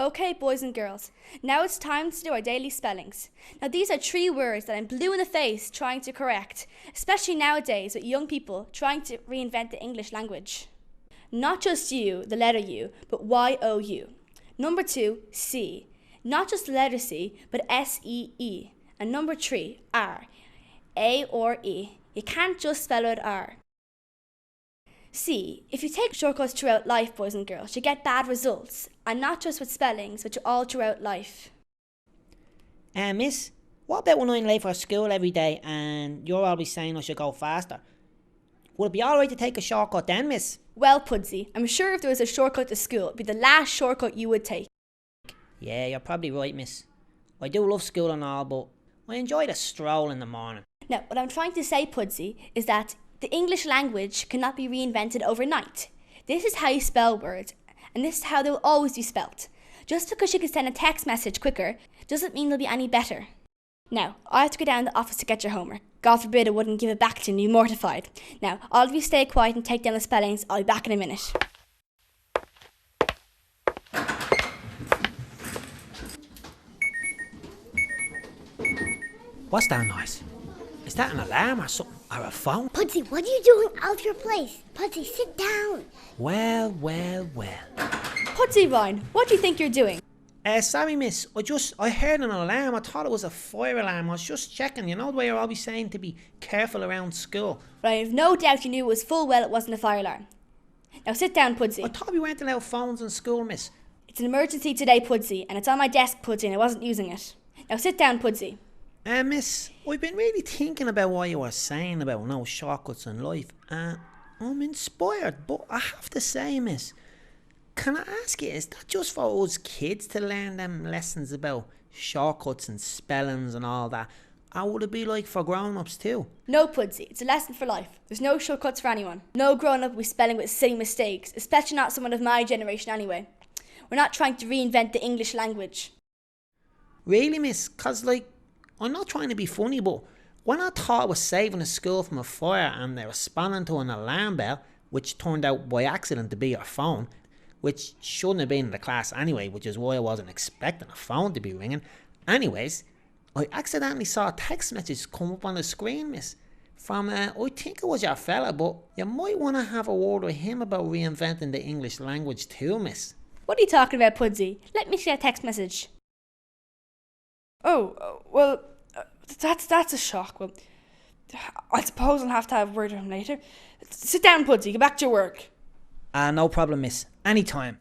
Okay, boys and girls, now it's time to do our daily spellings. Now these are 3 words that I'm blue in the face trying to correct, especially nowadays with young people trying to reinvent the English language. Not just U, the letter U, but Y-O-U. Number 2, C. Not just the letter C, but S-E-E. And number 3, R. A or E. You can't just spell it R. C. If you take shortcuts throughout life, boys and girls, you get bad results. And not just with spellings, but all throughout life. Miss, what about when I'm late for school every day and you're always saying I should go faster? Would it be alright to take a shortcut then, miss? Well, Pudsy, I'm sure if there was a shortcut to school, it'd be the last shortcut you would take. Yeah, you're probably right, miss. I do love school and all, but I enjoy the stroll in the morning. Now, what I'm trying to say, Pudsy, is that the English language cannot be reinvented overnight. This is how you spell words, and this is how they will always be spelt. Just because you can send a text message quicker doesn't mean they'll be any better. Now, I have to go down to the office to get your homework. God forbid I wouldn't give it back to you and be mortified. Now, all of you stay quiet and take down the spellings. I'll be back in a minute. What's that noise? Is that an alarm or something? Or a phone? Pudsy, what are you doing out of your place? Pudsy, sit down. Well. Pudsy Ryan, what do you think you're doing? Sorry miss, I heard an alarm. I thought it was a fire alarm. I was just checking. You know the way you're always saying to be careful around school. But I have no doubt you knew it was full well it wasn't a fire alarm. Now sit down, Pudsy. I thought we weren't allowed phones in school, miss. It's an emergency today, Pudsy, and it's on my desk, Pudsy, and I wasn't using it. Now sit down, Pudsy. Miss, I've been really thinking about what you were saying about no shortcuts in life. I'm inspired, but I have to say, miss, can I ask you, is that just for us kids to learn them lessons about shortcuts and spellings and all that? Or would it be like for grown-ups too? No, Pudsy, it's a lesson for life. There's no shortcuts for anyone. No grown-up will be spelling with silly mistakes, especially not someone of my generation anyway. We're not trying to reinvent the English language. Really, miss? 'Cause I'm not trying to be funny, but when I thought I was saving the school from a fire and they were responding to an alarm bell, which turned out by accident to be your phone, which shouldn't have been in the class anyway, which is why I wasn't expecting a phone to be ringing. Anyways, I accidentally saw a text message come up on the screen, miss, from, I think it was your fella, but you might want to have a word with him about reinventing the English language too, miss. What are you talking about, Pudsy? Let me see that text message. Well, that's a shock. Well, I suppose I'll have to have a word with him later. Sit down, Pudsy. Get back to your work. No problem, miss. Anytime.